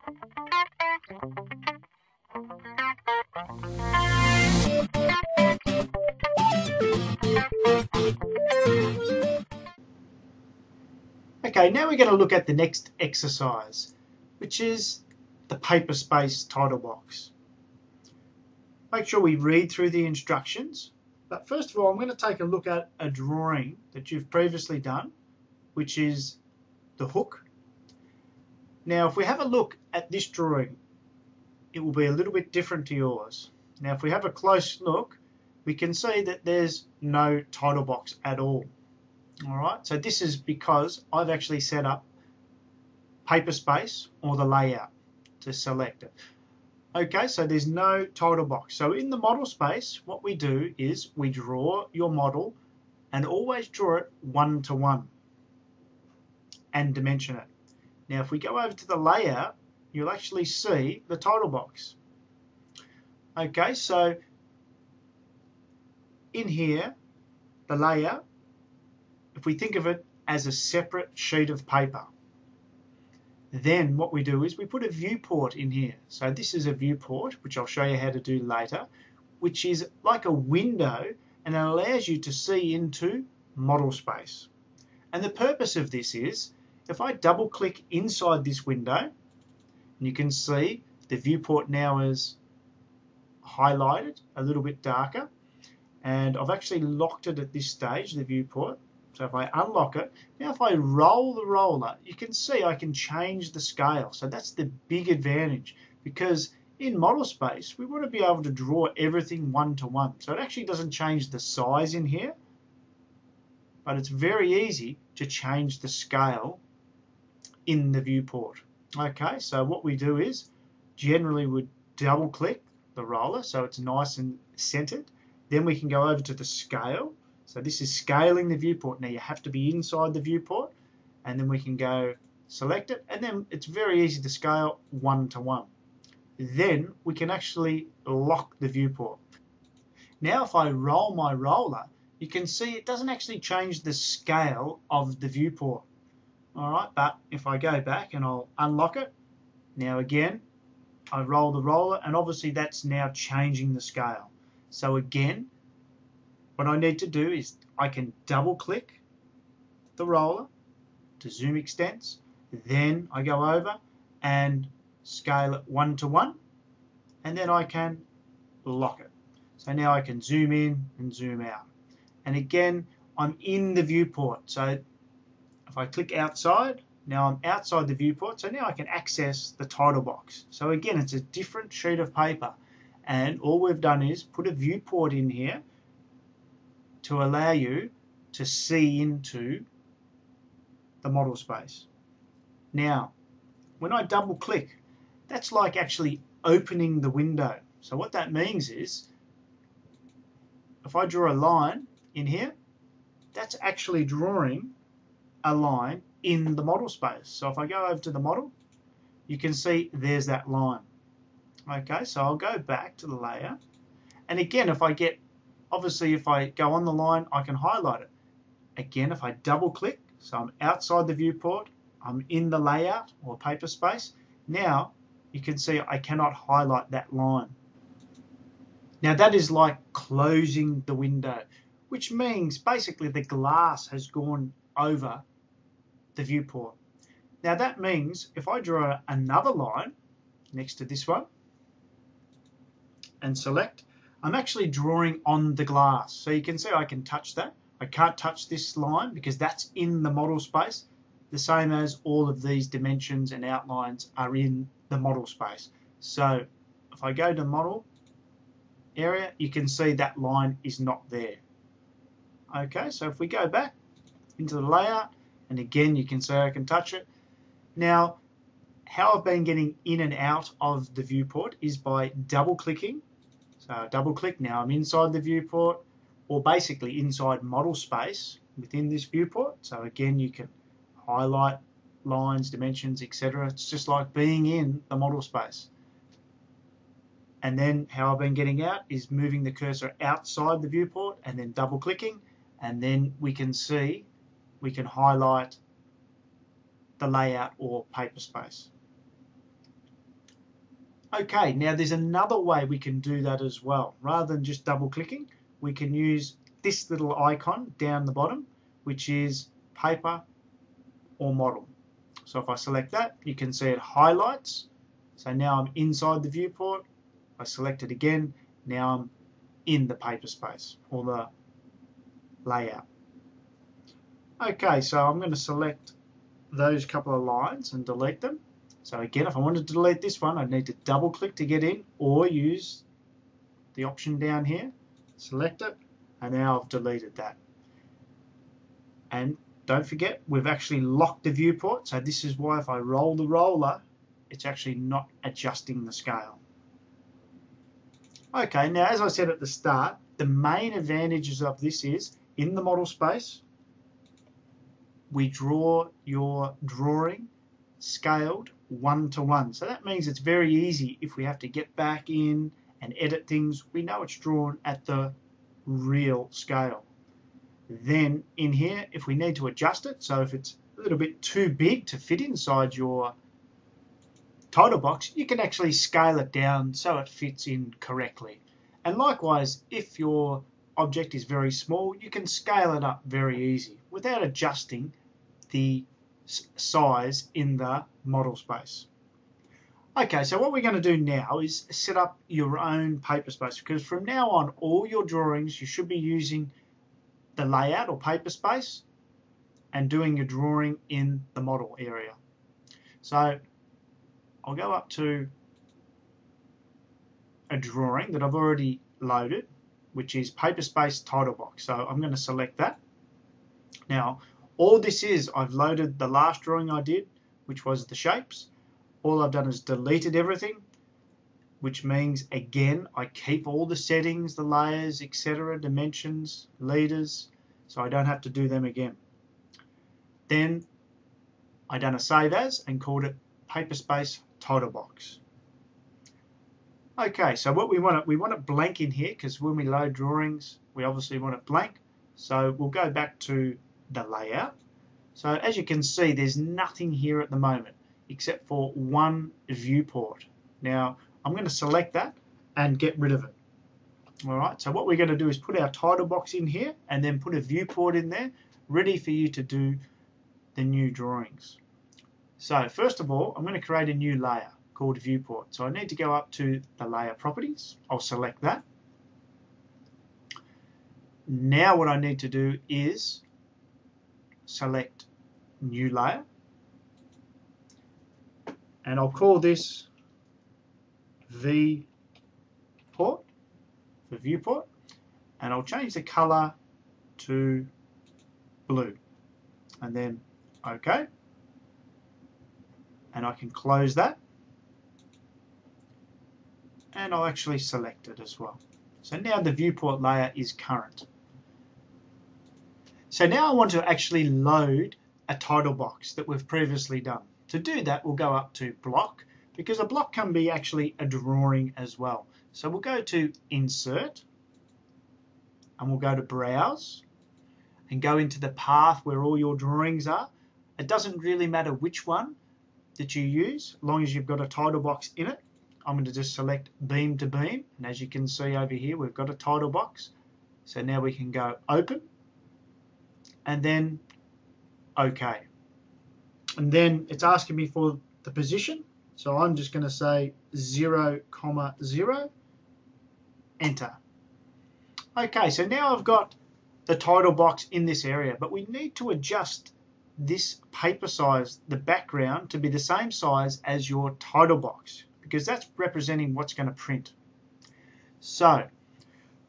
Okay, now we're going to look at the next exercise, which is the paper space title box. Make sure we read through the instructions, but first of all I'm going to take a look at a drawing that you've previously done, which is the hook. Now if we have a look at this drawing, it will be a little bit different to yours. Now if we have a close look, we can see that there's no title box at all. Alright, so this is because I've actually set up paper space or the layout to select it. Okay, so there's no title box. So in the model space, what we do is we draw your model and always draw it 1-to-1 and dimension it. Now if we go over to the layout, you'll actually see the title box. Okay, so in here, the layout, if we think of it as a separate sheet of paper, then what we do is we put a viewport in here. So this is a viewport, which I'll show you how to do later, which is like a window and it allows you to see into model space. And the purpose of this is, if I double click inside this window, and you can see the viewport now is highlighted a little bit darker, and I've actually locked it at this stage, the viewport. So if I unlock it, now if I roll the roller, you can see I can change the scale. So that's the big advantage, because in model space, we want to be able to draw everything 1-to-1. So it actually doesn't change the size in here, but it's very easy to change the scale in the viewport. Okay, so what we do is generally we double click the roller so it's nice and centered. Then we can go over to the scale. So this is scaling the viewport. Now you have to be inside the viewport, and then we can go select it, and then it's very easy to scale 1-to-1. Then we can actually lock the viewport. Now if I roll my roller, you can see it doesn't actually change the scale of the viewport. Alright, but if I go back and I'll unlock it, now again I roll the roller, and obviously that's now changing the scale. So again, what I need to do is I can double click the roller to zoom extents, then I go over and scale it 1-to-1, and then I can lock it. So now I can zoom in and zoom out. And again, I'm in the viewport. So if I click outside, now I'm outside the viewport, so now I can access the title box. So again, it's a different sheet of paper, and all we've done is put a viewport in here to allow you to see into the model space. Now, when I double click, that's like actually opening the window. So what that means is, if I draw a line in here, that's actually drawing a line in the model space. So if I go over to the model, you can see there's that line. Okay, so I'll go back to the layout, and again, if I get, obviously if I go on the line, I can highlight it. Again, if I double click, so I'm outside the viewport, I'm in the layout or paper space, now you can see I cannot highlight that line. Now that is like closing the window, which means basically the glass has gone over the viewport. Now that means if I draw another line next to this one and select, I'm actually drawing on the glass. So you can see I can touch that. I can't touch this line because that's in the model space, the same as all of these dimensions and outlines are in the model space. So if I go to model area, you can see that line is not there. Okay, so if we go back into the layout, and again you can see I can touch it. Now how I've been getting in and out of the viewport is by double clicking. So I double click, now I'm inside the viewport, or basically inside model space within this viewport. So again you can highlight lines, dimensions, etc. It's just like being in the model space. And then how I've been getting out is moving the cursor outside the viewport and then double clicking, and then we can see, we can highlight the layout or paper space. Okay, now there's another way we can do that as well. Rather than just double clicking, we can use this little icon down the bottom, which is paper or model. So if I select that, you can see it highlights. So now I'm inside the viewport. I select it again. Now I'm in the paper space or the layout. Okay, so I'm going to select those couple of lines and delete them. So again, if I wanted to delete this one, I'd need to double click to get in or use the option down here, select it, and now I've deleted that. And don't forget, we've actually locked the viewport, so this is why if I roll the roller, it's actually not adjusting the scale. Okay, now as I said at the start, the main advantages of this is, in the model space, we draw your drawing scaled 1:1. So that means it's very easy if we have to get back in and edit things, we know it's drawn at the real scale. Then in here, if we need to adjust it, so if it's a little bit too big to fit inside your title box, you can actually scale it down so it fits in correctly. And likewise, if your object is very small, you can scale it up very easy without adjusting the size in the model space. Okay, so what we're going to do now is set up your own paper space, because from now on, all your drawings, you should be using the layout or paper space and doing your drawing in the model area. So I'll go up to a drawing that I've already loaded, which is paper space title box. So I'm going to select that. Now, all this is, I've loaded the last drawing I did, which was the shapes. All I've done is deleted everything, which means, again, I keep all the settings, the layers, etc., dimensions, leaders, so I don't have to do them again. Then I done a save as and called it paper space title box. Okay, so what we want it blank in here, because when we load drawings, we obviously want it blank. So we'll go back to the layout. So as you can see, there's nothing here at the moment except for one viewport. Now I'm going to select that and get rid of it. Alright, so what we're going to do is put our title box in here and then put a viewport in there ready for you to do the new drawings. So first of all, I'm going to create a new layer called viewport. So I need to go up to the layer properties. I'll select that. Now what I need to do is select new layer, and I'll call this viewport for viewport, and I'll change the color to blue, and then OK, and I can close that, and I'll actually select it as well. So now the viewport layer is current. So now I want to actually load a title box that we've previously done. To do that, we'll go up to block, because a block can be actually a drawing as well. So we'll go to insert, and we'll go to browse, and go into the path where all your drawings are. It doesn't really matter which one that you use, as long as you've got a title box in it. I'm going to just select beam to beam, and as you can see over here, we've got a title box. So now we can go open, and then OK. And then it's asking me for the position, so I'm just going to say 0, 0, enter. OK, so now I've got the title box in this area, but we need to adjust this paper size, the background, to be the same size as your title box, because that's representing what's going to print. So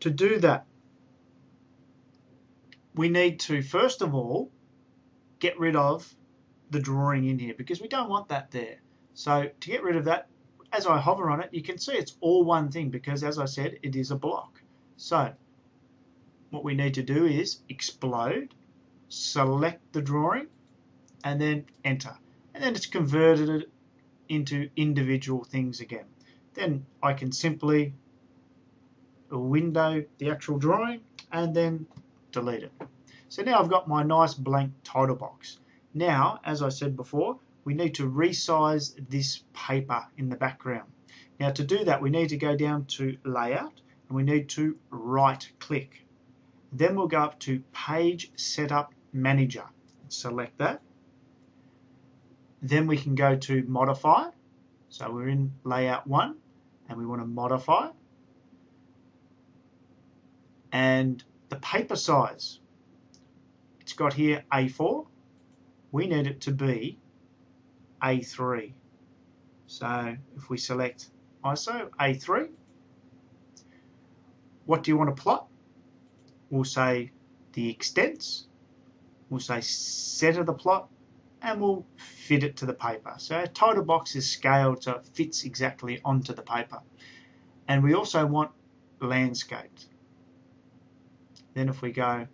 to do that, we need to first of all get rid of the drawing in here, because we don't want that there. So to get rid of that, as I hover on it, you can see it's all one thing, because as I said, it is a block. So what we need to do is explode, select the drawing, and then enter. And then it's converted it into individual things again. Then I can simply window the actual drawing and then delete it. So now I've got my nice blank title box. Now, as I said before, we need to resize this paper in the background. Now to do that we need to go down to Layout and we need to right click. Then we'll go up to Page Setup Manager. Select that. Then we can go to Modify. So we're in Layout 1 and we want to modify. And the paper size, it's got here A4. We need it to be A3. So if we select ISO A3, what do you want to plot? We'll say the extents, we'll say center the plot, and we'll fit it to the paper. So our title box is scaled so it fits exactly onto the paper. And we also want landscaped. Then if we go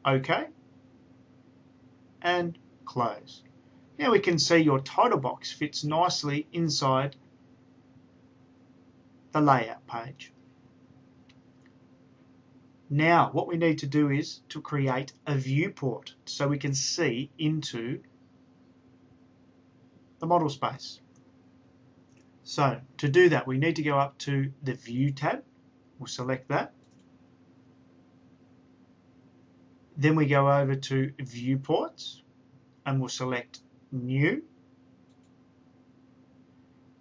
OK and close. Now we can see your title box fits nicely inside the layout page. Now what we need to do is to create a viewport so we can see into the model space. So to do that we need to go up to the View tab. We'll select that. Then we go over to Viewports and we'll select New.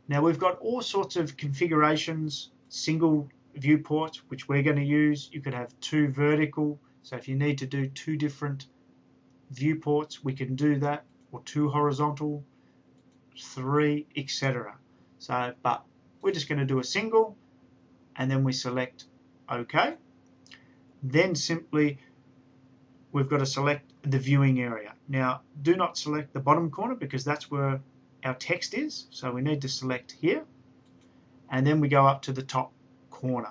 Now we've got all sorts of configurations, single viewports, which we're going to use. You could have 2 vertical, so if you need to do 2 different viewports, we can do that, or 2 horizontal, 3, etc. So, but we're just going to do a single, and then we select OK. Then simply we've got to select the viewing area. Now, do not select the bottom corner because that's where our text is. So we need to select here, and then we go up to the top corner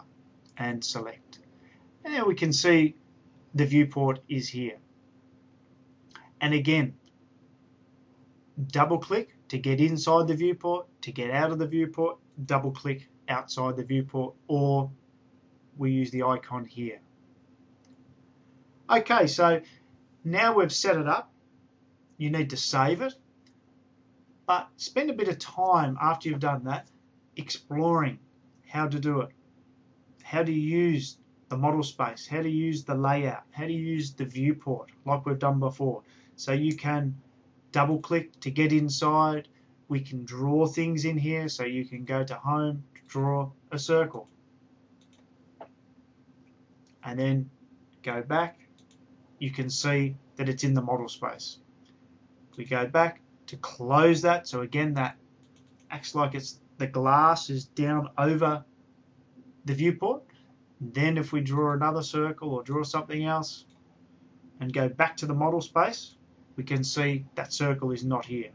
and select. And now we can see the viewport is here. And again, double click to get inside the viewport, to get out of the viewport, double click outside the viewport, or we use the icon here. Okay, so now we've set it up. You need to save it, but spend a bit of time after you've done that exploring how to do it. How to use the model space, how to use the layout, how to use the viewport like we've done before. So you can double click to get inside. We can draw things in here, so you can go to Home, draw a circle, and then go back. You can see that it's in the model space. We go back to close that, so again that acts like it's the glass is down over the viewport. Then if we draw another circle or draw something else and go back to the model space, we can see that circle is not here.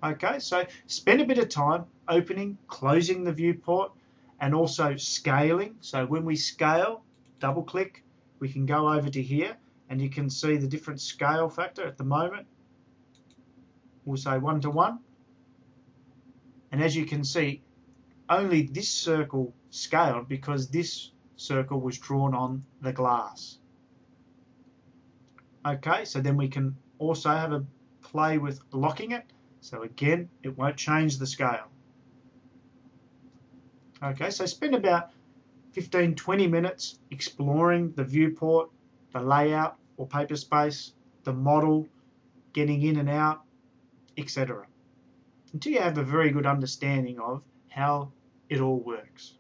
Okay, so spend a bit of time opening, closing the viewport, and also scaling. So when we scale, double click, we can go over to here and you can see the different scale factor. At the moment we'll say 1:1, and as you can see only this circle scaled because this circle was drawn on the glass. Okay, so then we can also have a play with locking it, so again it won't change the scale. Okay, so spend about 15-20 minutes exploring the viewport, the layout or paper space, the model, getting in and out, etc. until you have a very good understanding of how it all works.